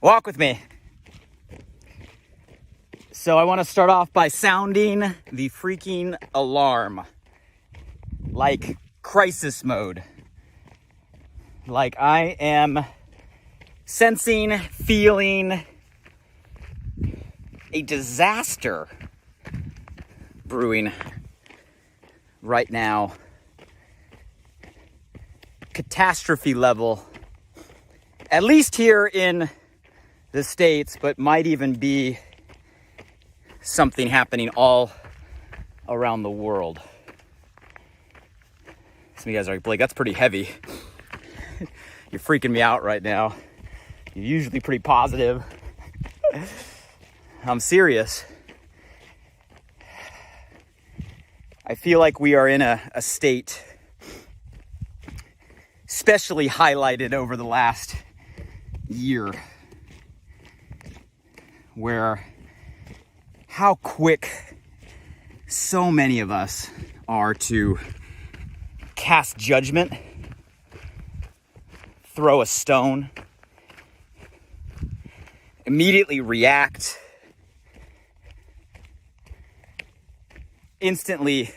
Walk with me. So I want to start off by sounding the freaking alarm. Like crisis mode. Like I am sensing, feeling a disaster brewing right now. Catastrophe level. At least here in the States, but might even be something happening all around the world. Some of you guys are like, Blake, that's pretty heavy. You're freaking me out right now. You're usually pretty positive. I'm serious. I feel like we are in a state, especially highlighted over the last year, where how quick so many of us are to cast judgment, throw a stone, immediately react, instantly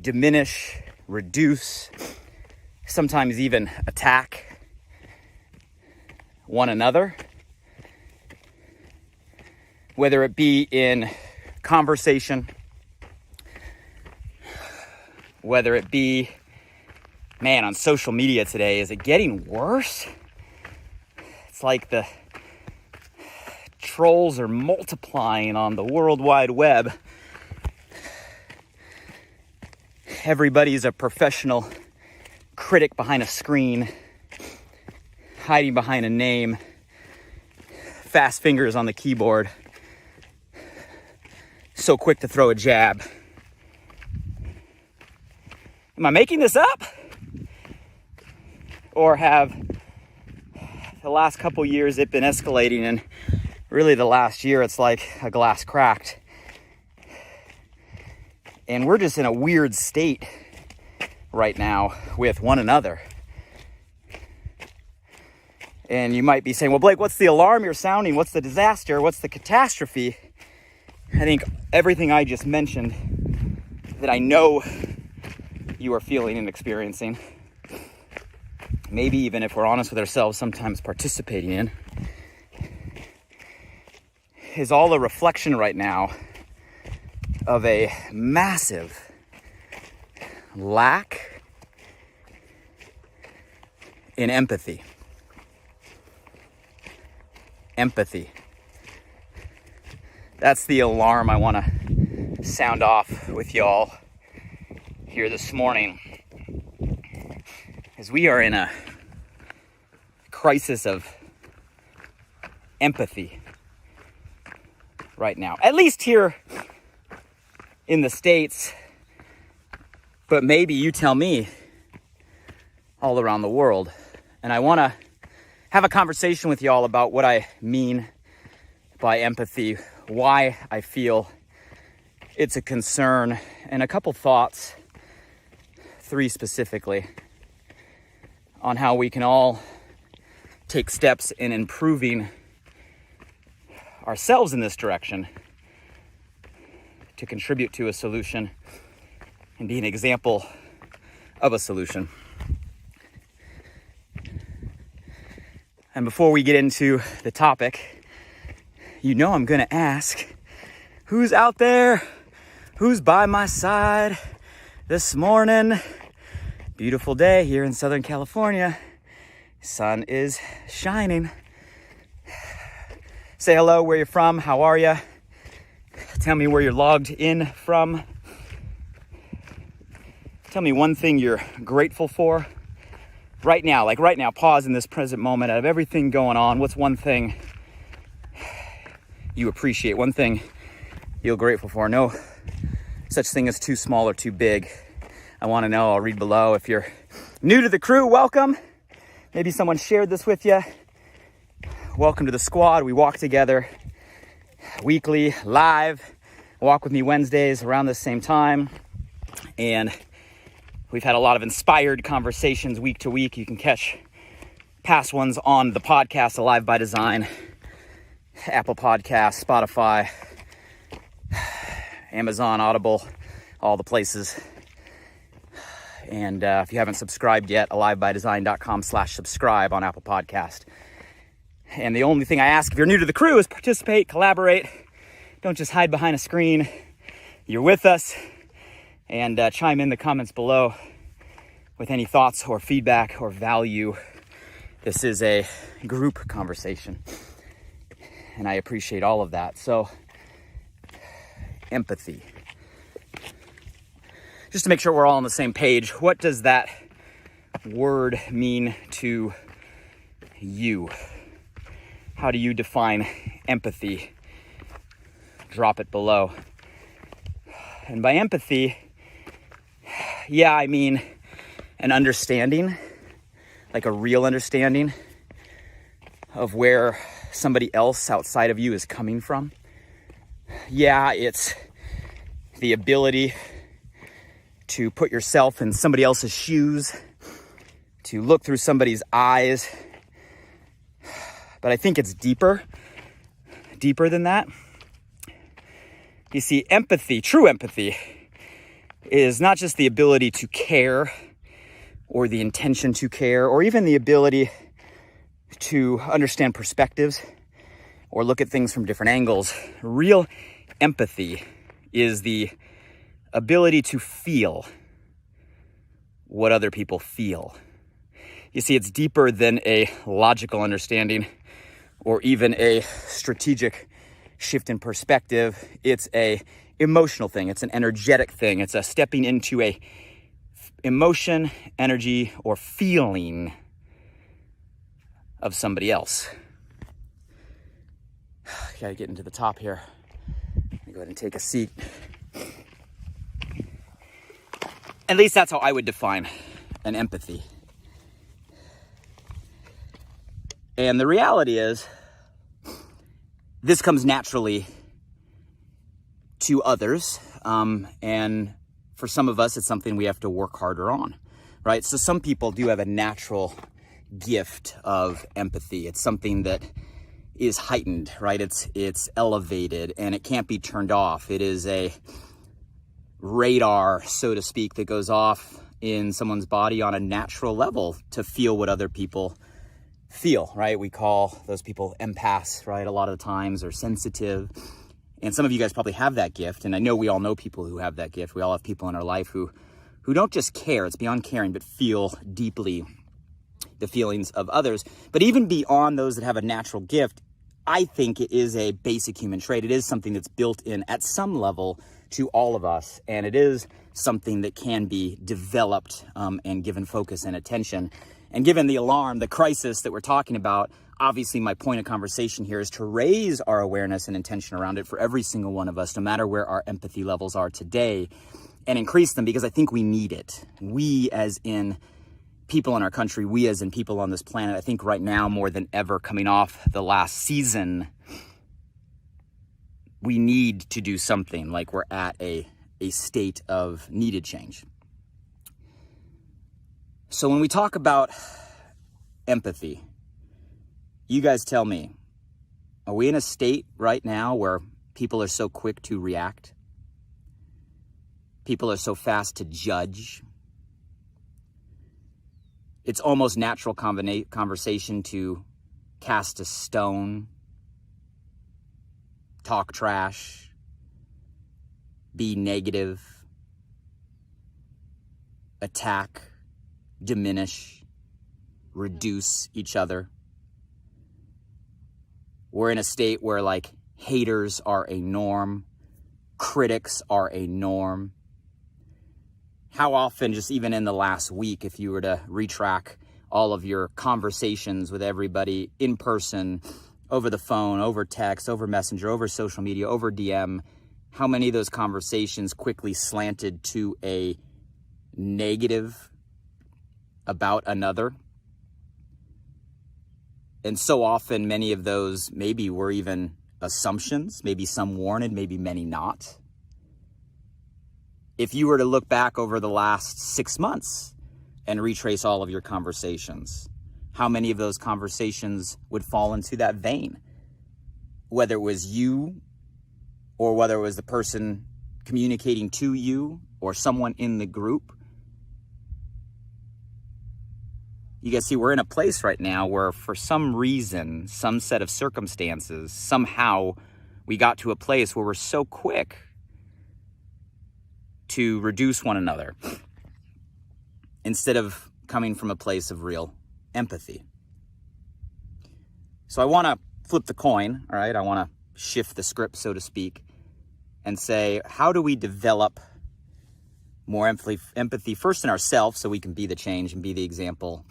diminish, reduce, sometimes even attack one another. Whether it be in conversation, whether it be, on social media today, is it getting worse? It's like the trolls are multiplying on the World Wide Web. Everybody's a professional critic behind a screen, hiding behind a name, fast fingers on the keyboard. So quick to throw a jab. Am I making this up? Or have the last couple years it been escalating, and really the last year it's like a glass cracked. And we're just in a weird state right now with one another. And you might be saying, well, Blake, what's the alarm you're sounding? What's the disaster? What's the catastrophe? I think everything I just mentioned that I know you are feeling and experiencing, maybe even if we're honest with ourselves, sometimes participating in, is all a reflection right now of a massive lack in empathy. Empathy. That's the alarm I want to sound off with y'all here this morning, as we are in a crisis of empathy right now, at least here in the States, but maybe you tell me all around the world. And I want to have a conversation with y'all about what I mean by empathy, why I feel it's a concern, and a couple thoughts, 3 specifically, on how we can all take steps in improving ourselves in this direction to contribute to a solution and be an example of a solution. And before we get into the topic, I'm going to ask, who's out there? Who's by my side this morning? Beautiful day here in Southern California. Sun is shining. Say hello, where you're from, how are you? Tell me where you're logged in from. Tell me one thing you're grateful for. Right now, pause in this present moment. Out of everything going on, what's one thing you appreciate? One thing you're grateful for? No such thing as too small or too big. I want to know. I'll read below. If you're new to the crew, welcome. Maybe someone shared this with you. Welcome to the squad. We walk together weekly, live. Walk with me Wednesdays around the same time. And we've had a lot of inspired conversations week to week. You can catch past ones on the podcast, Alive by Design, Apple Podcasts, Spotify, Amazon, Audible, all the places. And if you haven't subscribed yet, alivebydesign.com/subscribe on Apple Podcast. And the only thing I ask if you're new to the crew is participate, collaborate. Don't just hide behind a screen. You're with us. And chime in the comments below with any thoughts or feedback or value. This is a group conversation. And I appreciate all of that. So, empathy. Just to make sure we're all on the same page, what does that word mean to you? How do you define empathy? Drop it below. And by empathy, I mean an understanding, like a real understanding of where somebody else outside of you is coming from. It's the ability to put yourself in somebody else's shoes, to look through somebody's eyes. But I think it's deeper than that. You see, empathy, true empathy, is not just the ability to care or the intention to care or even the ability to understand perspectives or look at things from different angles. Real empathy is the ability to feel what other people feel. You see, it's deeper than a logical understanding or even a strategic shift in perspective. It's a emotional thing. It's an energetic thing. It's a stepping into a emotion, energy, or feeling of somebody else. Gotta get into the top here. Go ahead and take a seat. At least that's how I would define an empathy. And the reality is, this comes naturally to others. And for some of us, it's something we have to work harder on, right? So some people do have a natural gift of empathy. It's something that is heightened, right? It's elevated and it can't be turned off. It is a radar, so to speak, that goes off in someone's body on a natural level to feel what other people feel, right? We call those people empaths, right? A lot of the times, or sensitive. And some of you guys probably have that gift. And I know we all know people who have that gift. We all have people in our life who don't just care, it's beyond caring, but feel deeply the feelings of others. But even beyond those that have a natural gift, I think it is a basic human trait. It is something that's built in at some level to all of us. And it is something that can be developed and given focus and attention. And given the alarm, the crisis that we're talking about, obviously my point of conversation here is to raise our awareness and intention around it for every single one of us, no matter where our empathy levels are today, and increase them, because I think we need it. We as in people in our country, we as in people on this planet, I think right now more than ever, coming off the last season, we need to do something. Like we're at a state of needed change. So when we talk about empathy, you guys tell me, are we in a state right now where people are so quick to react? People are so fast to judge. It's almost natural conversation to cast a stone, talk trash, be negative, attack, diminish, reduce each other. We're in a state where like haters are a norm, critics are a norm. How often, just even in the last week, if you were to retrack all of your conversations with everybody in person, over the phone, over text, over Messenger, over social media, over DM, how many of those conversations quickly slanted to a negative about another? And so often, many of those maybe were even assumptions, maybe some warranted, maybe many not. If you were to look back over the last 6 months and retrace all of your conversations, how many of those conversations would fall into that vein, whether it was you or whether it was the person communicating to you or someone in the group. You guys see, we're in a place right now where for some reason, some set of circumstances, somehow we got to a place where we're so quick to reduce one another instead of coming from a place of real empathy. So I want to flip the coin, all right? I want to shift the script, so to speak, and say, how do we develop more empathy first in ourselves so we can be the change and be the example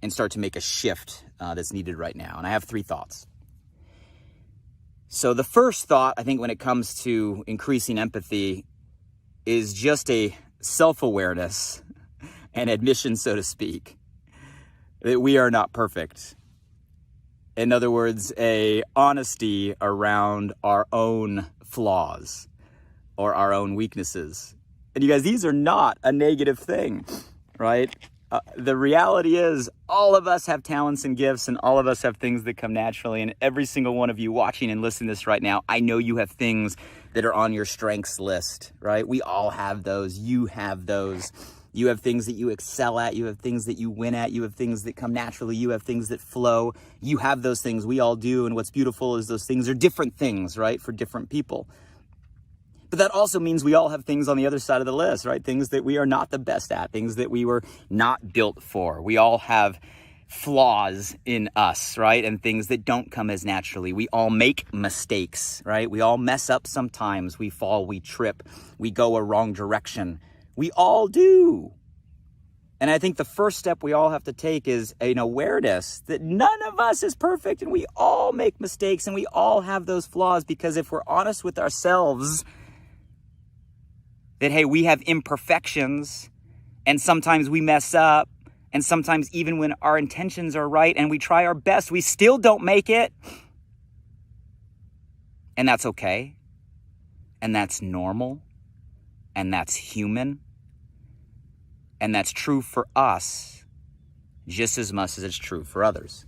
and start to make a shift that's needed right now? And I have 3 thoughts. So the first thought, I think, when it comes to increasing empathy is just a self-awareness and admission, so to speak, that we are not perfect. In other words, a honesty around our own flaws or our own weaknesses. And you guys, these are not a negative thing, right? The reality is all of us have talents and gifts, and all of us have things that come naturally. And every single one of you watching and listening to this right now, I know you have things that are on your strengths list, right? We all have those. You have those. You have things that you excel at. You have things that you win at. You have things that come naturally. You have things that flow. You have those things. We all do. And what's beautiful is those things are different things, right, for different people. But that also means we all have things on the other side of the list, right? Things that we are not the best at, things that we were not built for. We all have flaws in us, right? And things that don't come as naturally. We all make mistakes, right? We all mess up sometimes. We fall, we trip, we go a wrong direction. We all do. And I think the first step we all have to take is an awareness that none of us is perfect and we all make mistakes and we all have those flaws, because if we're honest with ourselves, that, hey, we have imperfections and sometimes we mess up, and sometimes even when our intentions are right and we try our best, we still don't make it. And that's okay. And that's normal. And that's human. And that's true for us just as much as it's true for others.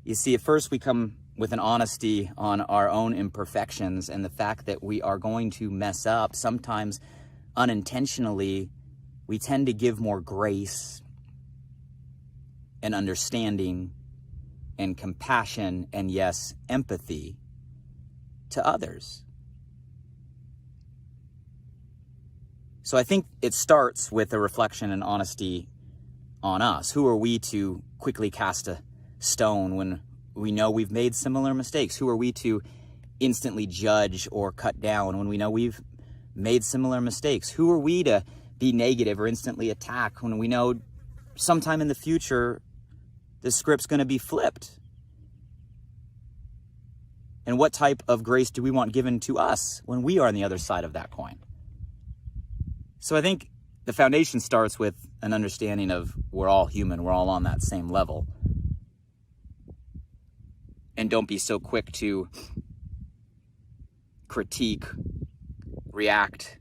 You see, at first we come with an honesty on our own imperfections and the fact that we are going to mess up. Sometimes unintentionally, we tend to give more grace and understanding and compassion and, yes, empathy to others. So I think it starts with a reflection and honesty on us. Who are we to quickly cast a stone when we know we've made similar mistakes? Who are we to instantly judge or cut down when we know we've made similar mistakes? Who are we to be negative or instantly attack when we know sometime in the future the script's going to be flipped? And what type of grace do we want given to us when we are on the other side of that coin? So I think the foundation starts with an understanding of we're all human, we're all on that same level. And don't be so quick to critique, react,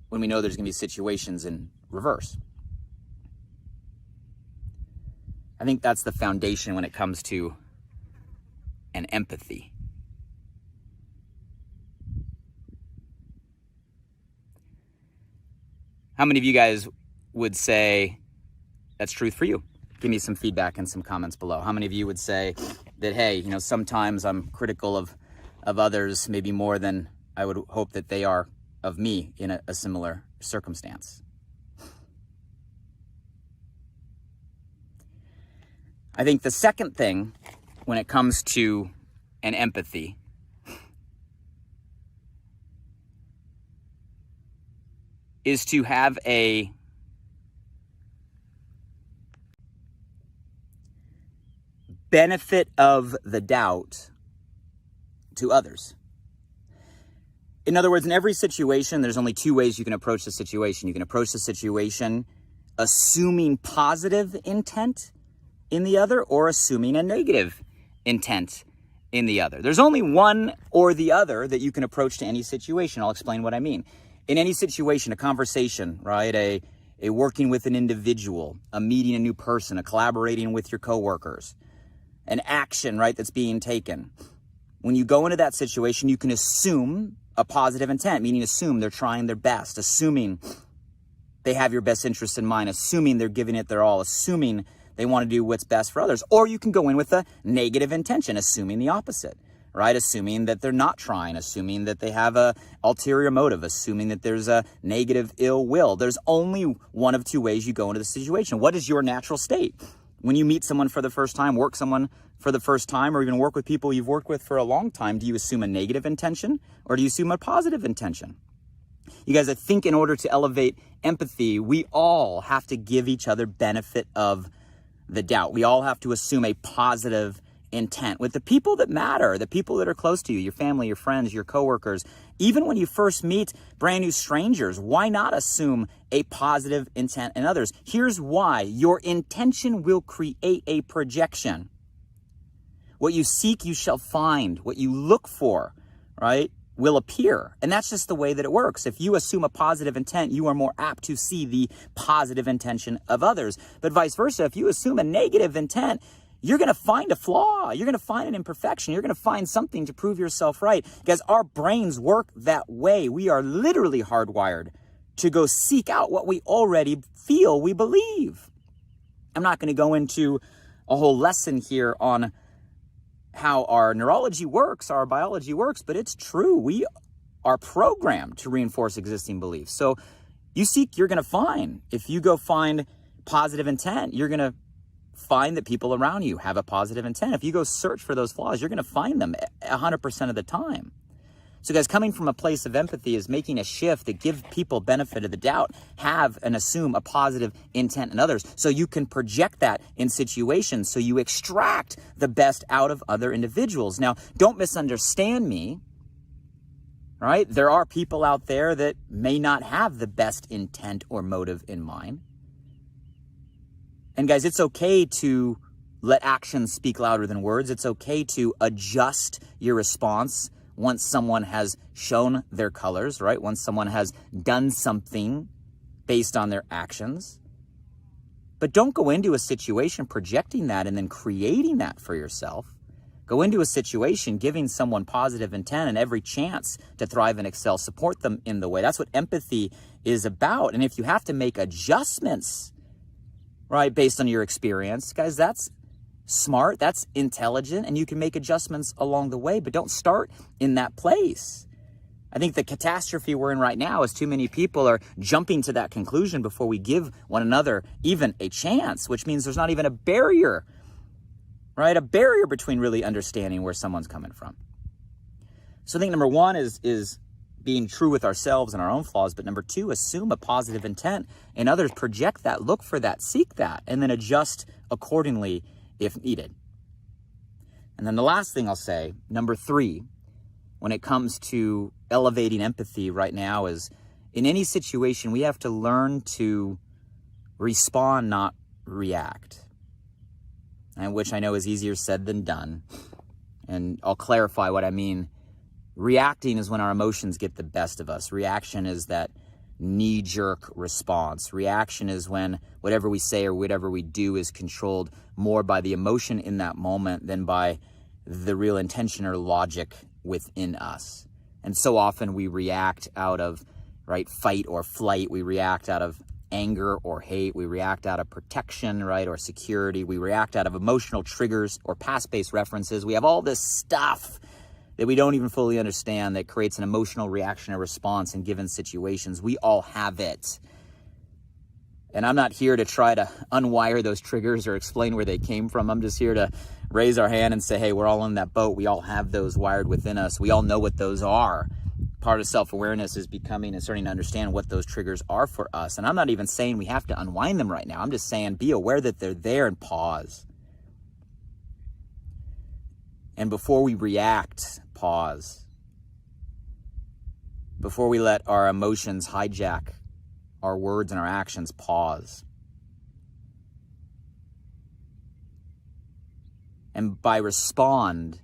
when we know there's going to be situations in reverse. I think that's the foundation when it comes to an empathy. How many of you guys would say that's truth for you? Give me some feedback and some comments below. How many of you would say that, hey, sometimes I'm critical of others, maybe more than I would hope that they are of me in a similar circumstance? I think the second thing when it comes to an empathy is to have a benefit of the doubt to others. In other words, in every situation, there's only 2 ways you can approach the situation. You can approach the situation assuming positive intent in the other or assuming a negative intent in the other. There's only one or the other that you can approach to any situation. I'll explain what I mean. In any situation, a conversation, right? a working with an individual, a meeting a new person, a collaborating with your coworkers, an action, right, that's being taken. When you go into that situation, you can assume a positive intent, meaning assume they're trying their best, assuming they have your best interest in mind, assuming they're giving it their all, assuming they want to do what's best for others. Or you can go in with a negative intention, assuming the opposite, right? Assuming that they're not trying, assuming that they have a ulterior motive, assuming that there's a negative ill will. There's only one of two ways you go into the situation. What is your natural state? When you meet someone for the first time, work someone for the first time, or even work with people you've worked with for a long time, do you assume a negative intention or do you assume a positive intention? You guys, I think in order to elevate empathy, we all have to give each other benefit of the doubt. We all have to assume a positive intent with the people that matter, the people that are close to you, your family, your friends, your coworkers. Even when you first meet brand new strangers, why not assume a positive intent in others? Here's why. Your intention will create a projection. What you seek, you shall find. What you look for, right, will appear. And that's just the way that it works. If you assume a positive intent, you are more apt to see the positive intention of others. But vice versa, if you assume a negative intent, you're going to find a flaw. You're going to find an imperfection. You're going to find something to prove yourself right. Because our brains work that way. We are literally hardwired to go seek out what we already feel we believe. I'm not going to go into a whole lesson here on how our neurology works, our biology works, but it's true. We are programmed to reinforce existing beliefs. So you seek, you're going to find. If you go find positive intent, you're going to find that people around you have a positive intent. If you go search for those flaws, you're going to find them 100% of the time. So guys, coming from a place of empathy is making a shift that gives people benefit of the doubt, have and assume a positive intent in others. So you can project that in situations. So you extract the best out of other individuals. Now, don't misunderstand me, right? There are people out there that may not have the best intent or motive in mind. And guys, it's okay to let actions speak louder than words. It's okay to adjust your response once someone has shown their colors, right? Once someone has done something based on their actions. But don't go into a situation projecting that and then creating that for yourself. Go into a situation giving someone positive intent and every chance to thrive and excel. Support them in the way. That's what empathy is about. And if you have to make adjustments, right, based on your experience, guys, that's smart, that's intelligent, and you can make adjustments along the way, but don't start in that place. I think the catastrophe we're in right now is too many people are jumping to that conclusion before we give one another even a chance, which means there's not even a barrier, right? A barrier between really understanding where someone's coming from. So I think number one is being true with ourselves and our own flaws, but number two, assume a positive intent in others, project that, look for that, seek that, and then adjust accordingly if needed. And then the last thing I'll say, number three, when it comes to elevating empathy right now is in any situation, we have to learn to respond, not react. And which I know is easier said than done. And I'll clarify what I mean. Reacting is when our emotions get the best of us. Reaction is that knee-jerk response. Reaction is when whatever we say or whatever we do is controlled more by the emotion in that moment than by the real intention or logic within us. And so often we react out of, right, fight or flight. We react out of anger or hate. We react out of protection, right, or security. We react out of emotional triggers or past-based references. We have all this stuff that we don't even fully understand that creates an emotional reaction or response in given situations. We all have it. And I'm not here to try to unwire those triggers or explain where they came from. I'm just here to raise our hand and say, hey, we're all in that boat. We all have those wired within us. We all know what those are. Part of self-awareness is becoming and starting to understand what those triggers are for us. And I'm not even saying we have to unwind them right now. I'm just saying be aware that they're there and pause. And before we react, pause. Before we let our emotions hijack our words and our actions, pause. And by respond,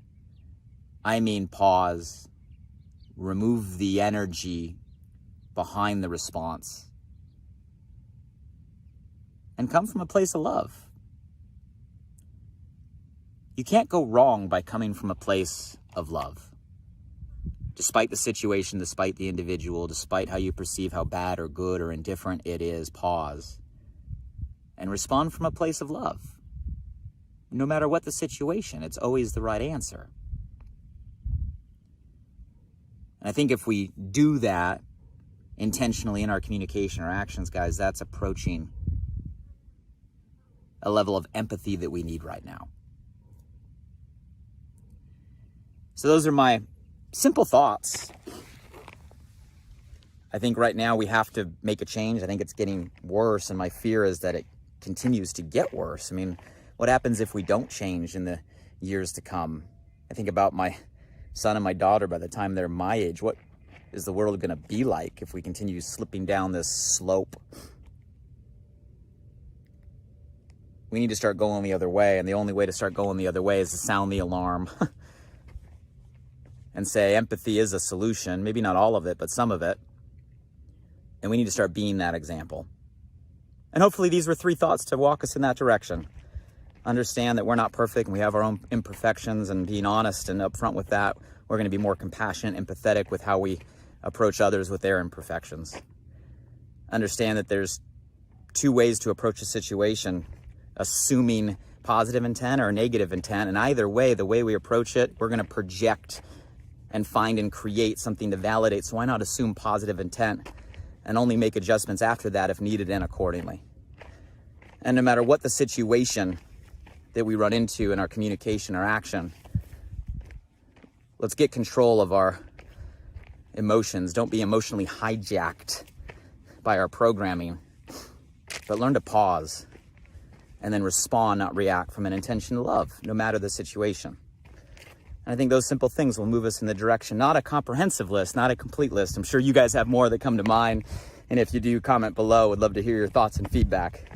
I mean pause. Remove the energy behind the response. and come from a place of love. You can't go wrong by coming from a place of love. Despite the situation, despite the individual, despite how you perceive how bad or good or indifferent it is, pause and respond from a place of love. No matter what the situation, it's always the right answer. And I think if we do that intentionally in our communication or actions, guys, that's approaching a level of empathy that we need right now. So those are my simple thoughts. I think right now we have to make a change. I think it's getting worse, and my fear is that it continues to get worse. I mean, what happens if we don't change in the years to come? I think about my son and my daughter by the time they're my age. What is the world going to be like if we continue slipping down this slope? We need to start going the other way, and the only way to start going the other way is to sound the alarm and say empathy is a solution. Maybe not all of it, but some of it. And we need to start being that example. And hopefully these were 3 thoughts to walk us in that direction. Understand that we're not perfect and we have our own imperfections, and being honest and upfront with that, we're going to be more compassionate, empathetic with how we approach others with their imperfections. Understand that there's 2 ways to approach a situation, assuming positive intent or negative intent. And either way, the way we approach it, we're going to project and find and create something to validate. So why not assume positive intent and only make adjustments after that if needed and accordingly? And no matter what the situation that we run into in our communication or action, let's get control of our emotions. Don't be emotionally hijacked by our programming, but learn to pause and then respond, not react, from an intention of love, no matter the situation. And I think those simple things will move us in the direction, not a comprehensive list, not a complete list. I'm sure you guys have more that come to mind. And if you do, comment below. Would love to hear your thoughts and feedback.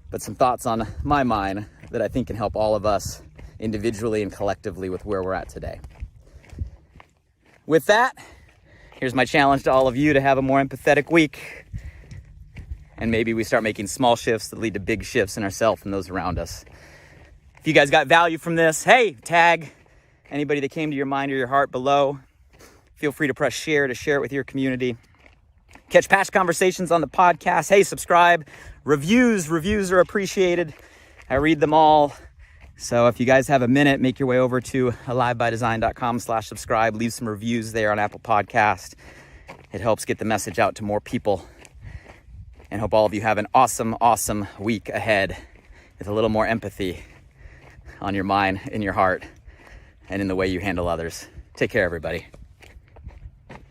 But some thoughts on my mind that I think can help all of us individually and collectively with where we're at today. With that, here's my challenge to all of you to have a more empathetic week. And maybe we start making small shifts that lead to big shifts in ourselves and those around us. If you guys got value from this, hey, tag anybody that came to your mind or your heart below. Feel free to press share to share it with your community. Catch past conversations on the podcast. Hey, subscribe. Reviews are appreciated. I read them all. So if you guys have a minute, make your way over to alivebydesign.com/subscribe. Leave some reviews there on Apple Podcast. It helps get the message out to more people. And hope all of you have an awesome, awesome week ahead with a little more empathy on your mind, in your heart, and in the way you handle others. Take care, everybody.